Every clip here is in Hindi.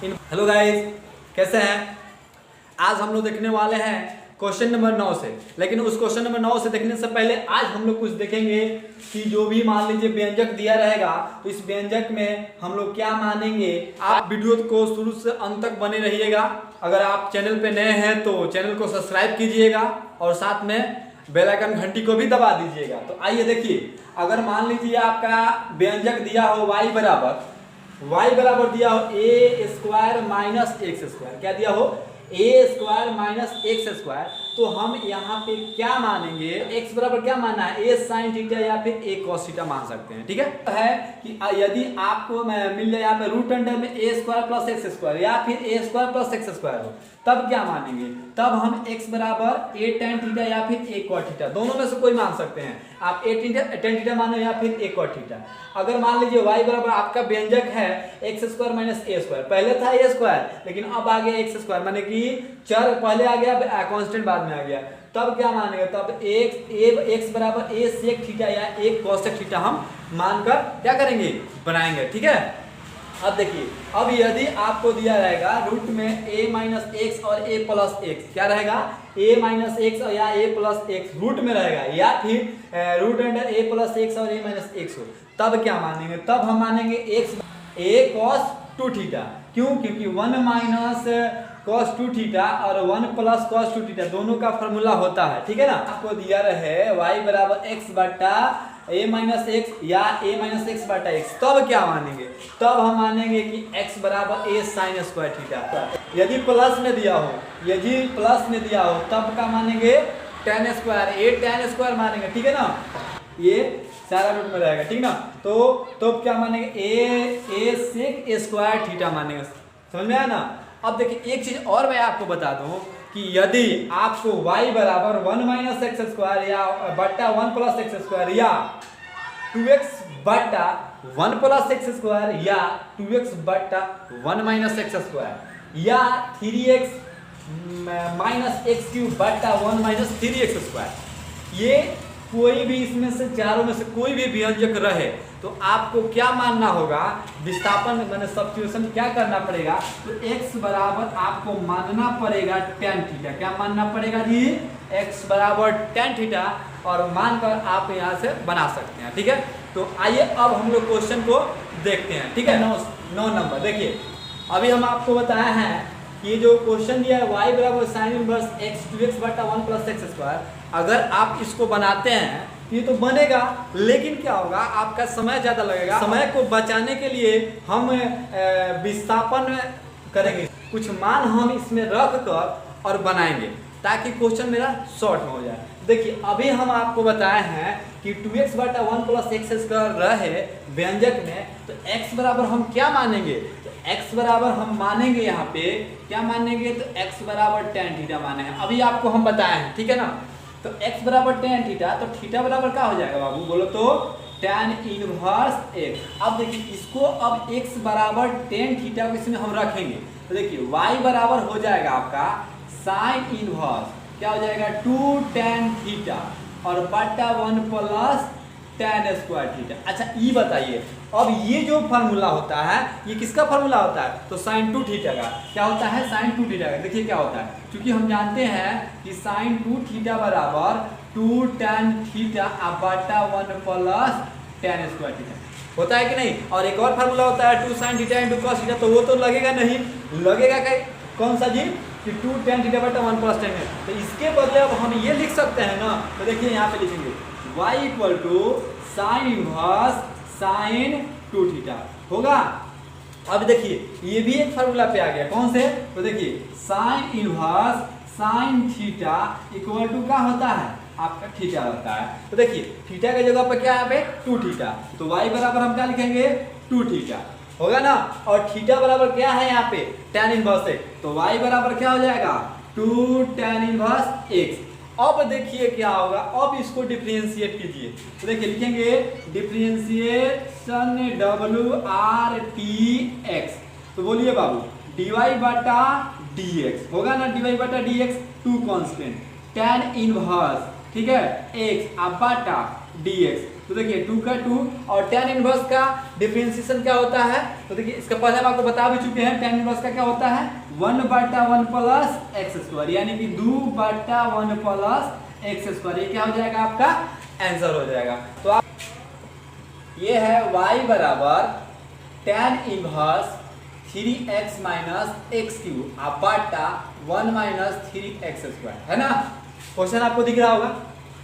हेलो गाइस, कैसे हैं? आज हम लोग देखने वाले हैं क्वेश्चन नंबर 9 से। लेकिन उस क्वेश्चन नंबर 9 से देखने से पहले आज हम लोग कुछ देखेंगे कि जो भी मान लीजिए व्यंजक दिया रहेगा तो इस व्यंजक में हम लोग क्या मानेंगे। आप वीडियो को शुरू से अंत तक बने रहिएगा। अगर आप चैनल पे नए हैं तो चैनल को सब्सक्राइब कीजिएगा और साथ में बेल आइकन घंटी को भी दबा दीजिएगा। तो आइए देखिए, अगर मान लीजिए आपका व्यंजक दिया हो y बराबर दिया हो ए स्क्वायर माइनस एक्स स्क्वायर। क्या दिया हो? ए स्क्वायर माइनस एक्स स्क्वायर। तो हम यहाँ पे क्या मानेंगे? एक्स बराबर क्या मानना है? ए साइन थीटा या फिर ए कॉस थीटा मान सकते हैं। ठीक है कि यदि आपको मिल जाए यहाँ पे रूट अंडर में ए स्क्वायर प्लस एक्स स्क्वायर या फिर ए स्क्वायर प्लस एक्स स्क्वायर हो, तब क्या मानेंगे? तब हम x बराबर ए टेन थीटा या फिर ए कॉट थीटा, दोनों में से कोई मान सकते हैं। आप ए टेन थीटा मानो या फिर ए कॉट थीटा। अगर मान लीजिए y बराबर आपका व्यंजक है एक्स स्क्वायर माइनस ए स्क्वायर। पहले था ए स्क्वायर लेकिन अब आ गया एक्स स्क्वायर, माने कि चर पहले आ गया, कांस्टेंट बाद में आ गया। तब क्या मानेंगे? तब एक्स बराबर ए सेक थीटा या ए कोसेक थीटा हम मानकर क्या करेंगे? बनाएंगे। ठीक है, अब देखिए, अब यदि आपको दिया रहेगा रूट में a माइनस एक्स और a प्लस एक्स, क्या रहेगा? a माइनस एक्स या a प्लस एक्स रूट में रहेगा, या फिर root under a plus x और a माइनस एक्स हो, तब क्या मानेंगे? तब हम मानेंगे x a cos two theta. क्यों? क्योंकि 1 माइनस कॉस टू थीटा और 1 प्लस कॉस टू थीटा दोनों का फॉर्मूला होता है। ठीक है ना? आपको दिया रहे y बराबर एक्स बटा a माइनस एक्स या a माइनस एक्स बटा एक्स, तब क्या मानेंगे? तब हम मानेंगे कि x बराबर a साइन स्क्वायर थीटा। यदि प्लस में दिया हो, तब क्या मानेंगे? Ten square, a ten square मानेंगे। ठीक है ना? ये सारा रूट में रहेगा। ठीक ना? तो क्या मानेंगे? a सेक स्क्वायर थीटा मानेंगे। समझ में आया ना? अब देखिए, एक चीज और मैं आपको बता दूं कि यदि आपको y बराबर 1 माइनस एक्स स्क्वायर या बट्टा 1 प्लस एक्स स्क्वायर या 2x बट्टा 1 प्लस एक्स स्क्वायर या 2x बट्टा 1 माइनस एक्स स्क्वायर या 3x माइनस एक्स क्यूब बट्टा 1 माइनस 3x स्क्वायर, ये कोई भी इसमें से चारों में से कोई भी व्यंजक रहे तो आपको क्या मानना होगा? विस्थापन माने सब्स्टिट्यूशन क्या करना पड़ेगा? तो x बराबर आपको मानना पड़ेगा tan थीटा। क्या मानना पड़ेगा जी? x बराबर tan थीटा, और मानकर आप यहाँ से बना सकते हैं। ठीक है, तो आइए अब हम लोग क्वेश्चन को देखते हैं। ठीक है, 9 नंबर देखिए, अभी हम आपको बताया है ये जो क्वेश्चन दिया है y बराबर साइन इनवर्स एक्स 2x बटा 1 प्लस एक्स स्क्वायर, अगर आप इसको बनाते हैं ये तो बनेगा, लेकिन क्या होगा? आपका समय ज़्यादा लगेगा। समय को बचाने के लिए हम विस्थापन करेंगे, कुछ मान हम इसमें रख कर और बनाएंगे ताकि क्वेश्चन मेरा शॉर्ट में हो जाए। देखिए, अभी हम आपको बताए हैं कि 2x बटा 1 प्लस एक्स स्क्वायर रहे व्यंजक में, तो x बराबर हम क्या मानेंगे? तो x बराबर हम मानेंगे यहाँ पे क्या मानेंगे? तो x बराबर tan थीटा मानेंगे। अभी आपको हम बताए हैं। ठीक है ना? तो x बराबर tan थीटा, तो थीटा बराबर क्या हो जाएगा बाबू? बोलो तो tan इनवर्स x। अब देखिए, इसको अब x बराबर tan थीटा को इसमें हम रखेंगे, तो देखिए y बराबर हो जाएगा आपका साइन इनवर्स, क्या हो जाएगा? 2 tan थीटा और बटा 1 प्लस tan स्क्वायर थीटा। अच्छा, ये बताइए, अब ये जो फार्मूला होता है ये किसका फार्मूला होता है? तो साइन 2 थीटा का। क्या होता है? साइन 2 थीटा का। देखिए क्या होता है, क्योंकि हम जानते हैं कि साइन 2 थीटा बराबर 2 tan थीटा बटा 1 प्लस tan स्क्वायर थीटा होता है कि नहीं? और एक और फार्मूला होता है 2 sine theta into cos theta, तो वो तो लगेगा नहीं, लगेगा कौन सा जी? कि 2 tan थीटा बटा 1 प्लस tan। तो इसके बदले अब हम ये लिख सकते हैं ना, तो देखिए यहाँ पे लिखेंगे y equal to sine inverse sine 2 theta होगा। अब देखिए, ये भी एक फार्मूला पे आ गया, कौन से? तो देखिए sine inverse sine theta equal to क्या होता है? आपका थीटा होता है। तो देखिए, थीटा की जगह पर क्या है? 2 थीटा, तो y बराबर हम क्या लिखेंगे? 2 थीटा होगा ना, और थीटा बराबर क्या है यहाँ पे? tan इनवर्स है, तो y बराबर क्या हो जाएगा? 2 tan इनवर्स x। अब देखिए क्या होगा, अब इसको डिफरेंशिएट कीजिए, तो देखिए लिखेंगे डिफरेंशिएशन WRTX, तो बोलिए बाबू dy बटा dx होगा ना, dy बटा dx 2 कांस्टेंट tan इनवर्स, ठीक है, x बटा dx तो देखिए 2 का 2 और tan इनवर्स का डिफरेंशिएशन क्या होता है, तो देखिए इसका पहले हम आपको बता भी चुके हैं। tan इनवर्स का क्या होता है 1/1 प्लस एक्स स्क्वायर, यानी कि 2/1 प्लस एक्स स्क्वायर। ये क्या हो जाएगा आपका आंसर हो जाएगा। तो आप ये है y बराबर tan inverse 3x minus x cube बटा 1 माइनस 3x स्क्वायर, है ना। क्वेश्चन आपको दिख रहा होगा।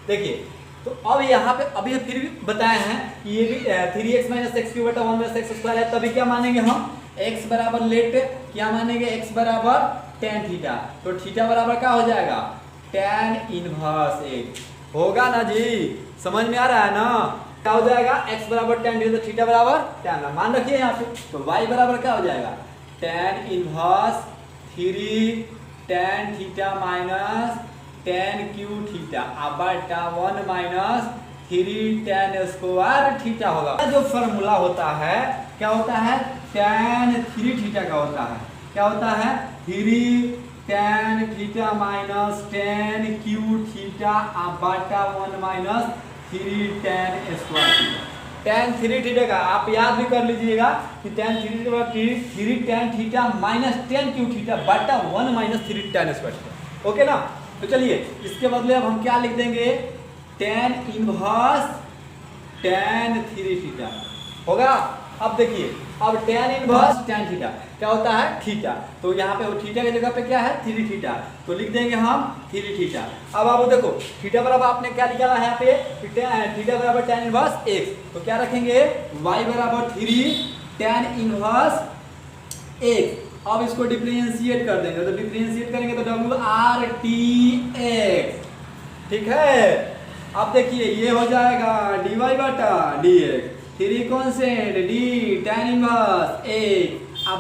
देखिए तो अब यहाँ पे अभी फिर भी बताए हैं कि ये भी 3x माइनस एक्स क्यूब बटा 1 माइनस एक्स स्क्वायर है, तभी क्या मानेंगे हम x बराबर लेट क्या मानेंगे x बराबर tan थीटा। तो थीटा बराबर क्या हो जाएगा tan इनवर्स x होगा ना जी, समझ में आ रहा है ना। क्या हो जाएगा x बराबर tan थीटा, तो थीटा बराबर tan मान रखिए यहाँ पे। तो y बराबर क्या हो जाएगा tan inverse 3 tan theta minus tan Q theta बटा 1 माइनस 3 tan स्क्वायर थीटा होगा। जो फॉर्मूला होता है क्या होता है tan 3 थीटा का होता है, क्या होता है 3 tan theta minus tan Q theta बटा 1 minus 3 tan square theta. tan 3 theta का आप याद भी कर लीजिएगा कि tan 3 tan theta minus tan Q theta बटा 1 minus 3 tan square theta. Okay ना। तो चलिए इसके बदले अब हम क्या लिख देंगे tan इनवर्स tan 3 थीटा होगा। अब देखिए अब tan इनवर्स tan थीटा क्या होता है थीटा, तो यहाँ पे थीटा की जगह पे क्या है 3 थीटा, तो लिख देंगे हम 3 थीटा। अब आप देखो थीटा बराबर आपने क्या निकाला है यहाँ पे थीटा बराबर tan इनवर्स x, तो क्या रखेंगे y बराबर 3 tan इनवर्स x। अब इसको डिफरेंशिएट कर देंगे, तो डिफरेंशिएट करेंगे तो WRTX, ठीक है। अब देखिए ये हो जाएगा dy बटा dx, 3 constant d tan inverse a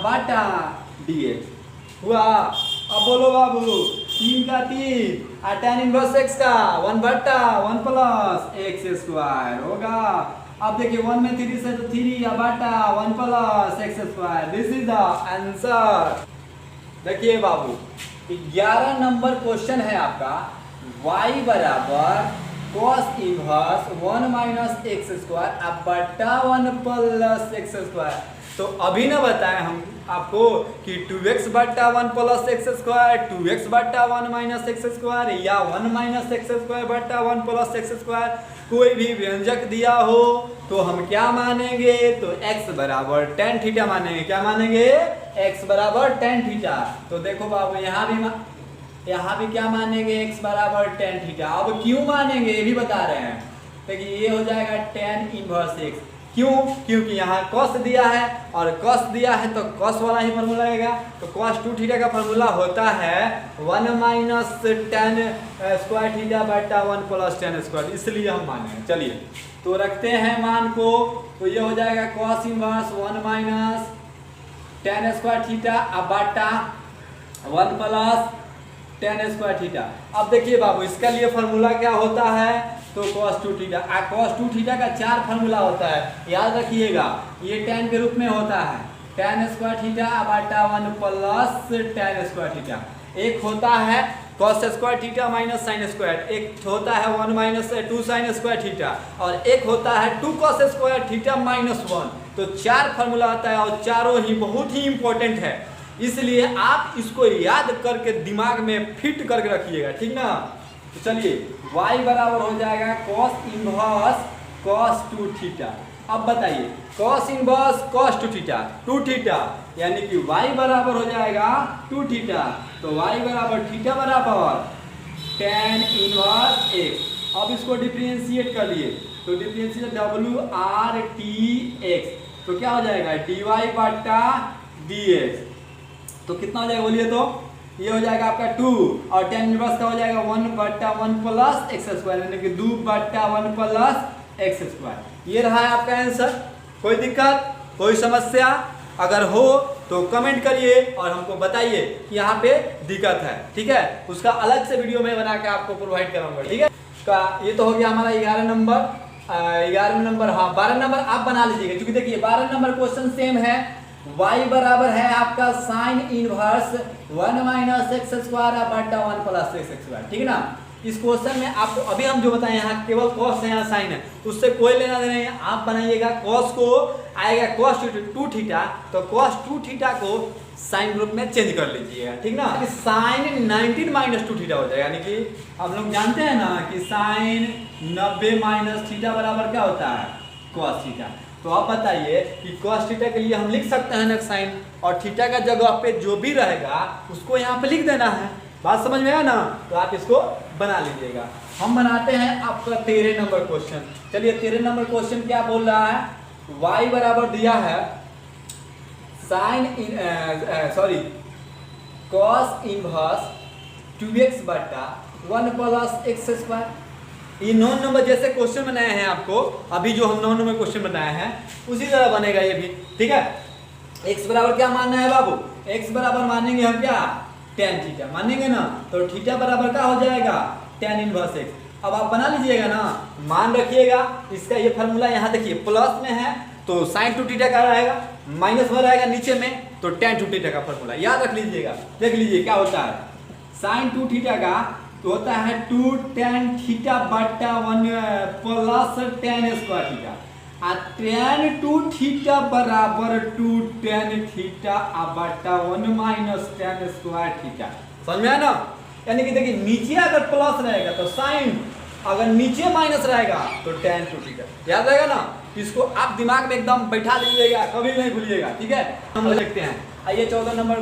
बटा dx हुआ। अब बोलो बाबू 3 का 3 tan इनवर्स x का 1 बटा 1 प्लस एक्स स्क्वायर होगा। अब देखिए 1 में 3 से तो 3 बटा 1 plus x square, this is the answer. देखिए बाबू 11 नंबर क्वेश्चन है आपका y बराबर cos inverse 1 minus x square बटा 1 प्लस एक्स स्क्वायर। तो अभी ना बताएं हम आपको कि 2x बटा 1 प्लस एक्स स्क्वायर 2x बटा 1 माइनस एक्स स्क्वायर या 1 माइनस एक्स स्क्वायर बटा 1 प्लस एक्स स्क्वायर, कोई भी व्यंजक दिया हो तो हम क्या मानेंगे, तो x बराबर tan थीटा मानेंगे। क्या मानेंगे x बराबर tan थीटा। तो देखो बाबू यहाँ भी क्या मानेंगे x बराबर tan थीटा। अब क्यों मानेंगे ये भी बता रहे हैं। देखिए ये हो जाएगा tan इनवर्स x, क्यों, क्योंकि यहाँ cos दिया है और cos दिया है तो cos वाला ही फॉर्मूला लगेगा। तो cos 2 थीटा का फॉर्मूला होता है 1 माइनस tan स्क्वायर थीटा बटा 1 प्लस tan स्क्वायर, इसलिए हम माने। चलिए तो रखते हैं मान को, तो ये हो जाएगा cos inverse 1 minus tan square theta बटा 1 प्लस tan स्क्वायर थीटा। अब देखिए बाबू इसका लिए फॉर्मूला क्या होता है, तो cos 2 थीटा cos 2 थीटा का 4 फॉर्मूला होता है, याद रखिएगा। ये tan के रूप में होता है tan स्क्वायर थीटा बटा 1 प्लस tan स्क्वायर थीटा। एक होता है cos square theta minus sine square, एक होता है 1 माइनस 2 साइन स्क्वायर थीटा, और एक होता है 2 cos स्क्वायर थीटा माइनस 1। तो 4 फॉर्मूला आता है और चारों ही बहुत ही इंपॉर्टेंट है, इसलिए आप इसको याद करके दिमाग में फिट करके रखिएगा, ठीक ना। तो चलिए y बराबर हो जाएगा cos इनवर्स cos 2 थीटा। अब बताइए cos inverse cos 2 theta 2 theta, यानी कि y बराबर हो जाएगा 2 थीटा। तो y बराबर थीटा बराबर tan इनवर्स x। अब इसको डिफरेंशिएट कर लिए, तो डिफरेंशिएट WRTX, तो क्या हो जाएगा dy बटा dx। तो कितना हो जाएगा बोलिए, तो ये हो जाएगा आपका 2 और tan इनवर्स का हो जाएगा 1 बटा 1 प्लस एक्स स्क्वायर, यानी कि 2 बटा 1 प्लस एक्स स्क्वायर। ये रहा है आपका आंसर। कोई दिक्कत कोई समस्या अगर हो तो कमेंट करिए और हमको बताइए कि यहाँ पे दिक्कत है, ठीक है। उसका अलग से वीडियो में बना के आपको प्रोवाइड कराऊंगा, ठीक है। ये तो हो गया हमारा 11 नंबर। हाँ 12 नंबर आप बना लीजिएगा, क्योंकि देखिए 12 नंबर क्वेश्चन सेम है। y बराबर है आपका sine inverse 1 minus x square बटा 1 प्लस एक्स स्क्वायर, ठीक है ना। इस क्वेश्चन में आपको अभी हम जो बताएं यहाँ केवल कॉस है, यहाँ साइन है, उससे कोई लेना देना नहीं है। आप बनाइएगा कॉस को आएगा कॉस 2 थीटा, तो कॉस 2 थीटा को साइन रूप में चेंज कर लीजिएगा, ठीक ना। साइन 19 माइनस 2 थीटा हो जाएगा, यानी कि आप लोग जानते हैं ना कि साइन 90 माइनस थीटा बराबर क्या होता है, कॉस थीटा। तो आप बताइए कि कॉस थीटा के लिए हम लिख सकते हैं ना साइन, और थीटा का जगह पे जो भी रहेगा उसको यहाँ पे लिख देना है। बात समझ में आया ना, तो आप इसको बना लीजिएगा। हम बनाते हैं आपका 13 नंबर क्वेश्चन। चलिए 13 नंबर क्वेश्चन क्या बोल रहा है, y बराबर दिया है साइन कॉस इनवर्स 2x बटा 1 प्लस एक्स स्क्वायर। ये 9 नंबर जैसे क्वेश्चन बनाए हैं आपको, अभी जो हम 9 नंबर क्वेश्चन बनाए हैं उसी तरह बनेगा ये भी, ठीक है। x बराबर क्या मानना है बाबू, x बराबर मानेंगे हम क्या, tan थीटा मानेंगे ना, तो थीटा बराबर क्या हो जाएगा, tan इनवर्स x। अब आप बना लीजिएगा ना, मान रखिएगा इसका ये फार्मूला यहाँ देखिए प्लस में है तो साइन 2 थीटा का रहेगा, माइनस में रहेगा नीचे में तो tan 2 थीटा का फार्मूला याद रख लीजिएगा। देख लीजिए क्या होता है, साइन 2 थीटा का तो होता है 2 tan थीटा बटा 1 प्लस tan स्क्वायर थीटा, और tan 2 थीटा बराबर 2 tan थीटा बटा 1 माइनस tan स्क्वायर थीटा। समझ में आया ना, यानी कि देखिए नीचे अगर प्लस रहेगा तो साइन, अगर नीचे माइनस रहेगा तो tan 2 थीटा, याद रहेगा ना। इसको आप दिमाग में एकदम बैठा लीजिएगा, कभी नहीं भूलिएगा, ठीक है। हम देखते हैं, आइए 14 नंबर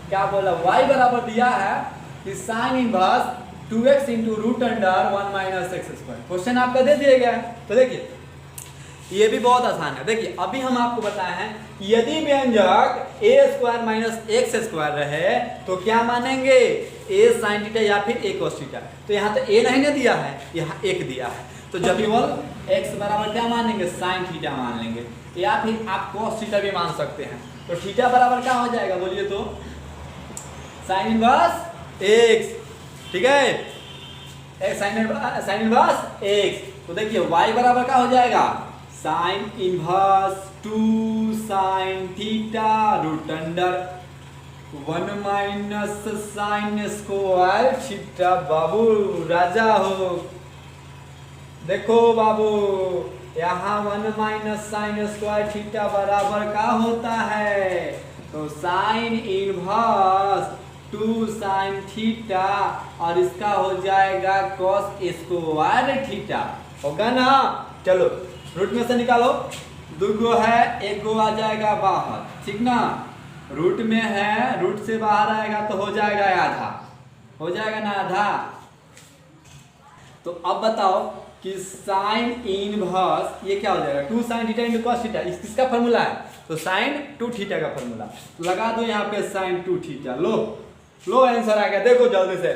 क्या बोला, y बराबर दिया है कि sine inverse 2x into root under 1 minus x square. Question आपका दे दिया गया है, तो देखिए ये भी बहुत आसान है। देखिए अभी हम आपको बताए हैं यदि व्यंजक a square minus x square रहे तो क्या मानेंगे, a साइन थीटा या फिर a cos थीटा। तो यहाँ तो a नहीं ना दिया है, यहाँ 1 दिया है, तो जब केवल x बराबर क्या मानेंगे, साइन थीटा मान लेंगे, या फिर आप cos थीटा भी मान सकते हैं। तो थीटा बराबर क्या हो जाएगा बोलिए तो, साइन इनवर्स x, ठीक है, साइन इनवर्स x। तो देखिए y बराबर क्या हो जाएगा, sine inverse 2 sine theta root under 1 minus sine square theta. बाबू राजा हो, देखो बाबू यहाँ 1 माइनस साइन स्क्वायर थीटा बराबर क्या होता है, तो साइन इनवर्स 2 साइन थीटा और इसका हो जाएगा कॉस स्क्वायर थीटा, होगा ना। चलो रूट में से निकालो, 2 गो है 1 गो आ जाएगा बाहर, ठीक ना। रूट में है, रूट से बाहर आएगा तो हो जाएगा आधा, हो जाएगा ना आधा। तो अब बताओ कि साइन इनवर्स ये क्या हो जाएगा, 2 sine theta into cos theta, किसका फार्मूला है, तो साइन 2 थीटा का फार्मूला लगा दो यहाँ पे, साइन 2 थीटा। लो आंसर आ गया, देखो जल्दी से,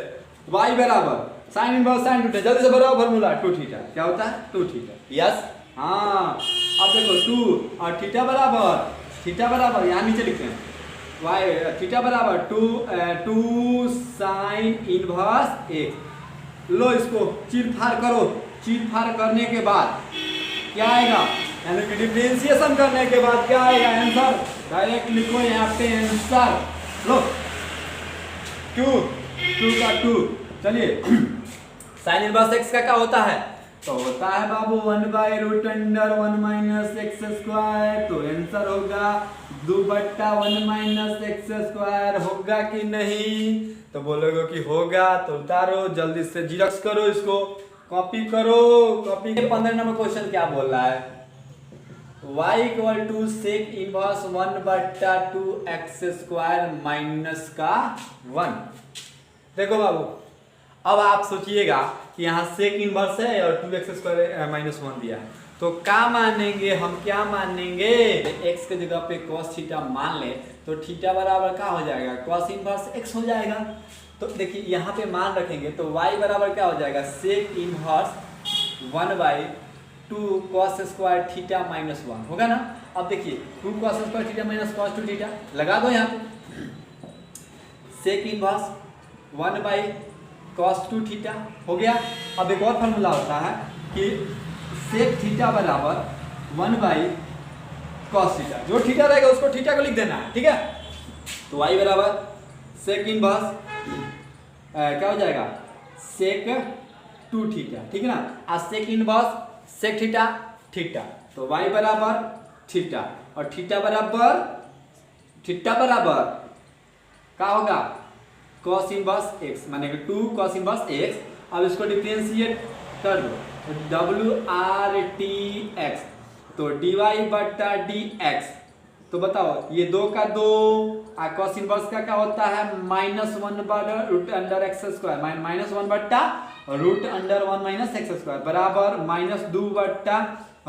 y बराबर साइन इनवर्स साइन 2 थीटा, जल्दी से भरो फार्मूला, 2 थीटा क्या होता है, 2 थीटा, यस। हाँ अब देखो 2 और थीटा बराबर यहाँ नीचे लिखते हैं, y थीटा बराबर 2 साइन इनवर्स 1। लो इसको चीर फाड़ करो, चीर फाड़ करने के बाद क्या आएगा, यानी कि डिफरेंशिएशन करने के बाद क्या आएगा आंसर, डायरेक्ट लिखो यहाँ पे आंसर। लो 2 का 2, चलिए साइन इनवर्स x का क्या होता है, तो होता है बाबू 1 by root under 1 minus x square. तो आंसर होगा 2 बट्टा 1 माइनस एक्स स्क्वायर, होगा कि नहीं, तो बोलोगे कि होगा। तो उतारो जल्दी से, जीरोक्स करो इसको, कॉपी करो, कॉपी। 15 नंबर क्वेश्चन क्या बोल रहा है, y equal to sec inverse 1 बट्टा 2 एक्स स्क्वायर माइनस का 1। देखो बाबू अब आप सोचिएगा कि यहाँ सेक इनवर्स है और 2 एक्स स्क्वायर माइनस 1 दिया है, तो क्या मानेंगे हम, क्या मानेंगे, x के जगह पे cos थीटा मान ले तो थीटा बराबर क्या हो जाएगा, cos इनवर्स x हो जाएगा। तो देखिए यहाँ पे मान रखेंगे तो y बराबर क्या हो जाएगा, sec inverse 1 by 2 cos square theta minus 1 होगा ना। अब देखिए 2 cos square theta minus cos 2 theta लगा दो यहाँ पे, sec inverse 1 by cos 2 theta हो गया। अब एक और फार्मूला होता है कि सेक थीटा बराबर 1 बाई cos थीटा, जो थीटा रहेगा उसको थीटा को लिख देना है, ठीक है। तो y बराबर सेक इनवर्स क्या हो जाएगा, सेक 2 थीटा, ठीक है ना। और sec inverse sec theta theta, तो y बराबर थीटा और थीटा बराबर क्या होगा cos इनवर्स x, माने 2 cos इनवर्स x। अब इसको डिफरेंशिएट कर दो तो WRTX, तो dy बटा dx, तो बताओ ये 2 का 2 cos इनवर्स का क्या होता है -1 बटा रूट अंडर एक्स स्क्वायर, -1 बटा root under 1 minus x square बराबर -2 बटा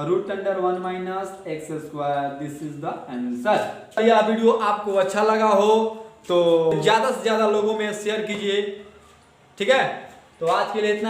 root under 1 minus x square. This is the answer. यह वीडियो आपको अच्छा लगा हो तो ज्यादा से ज्यादा लोगों में शेयर कीजिए, ठीक है। तो आज के लिए इतना।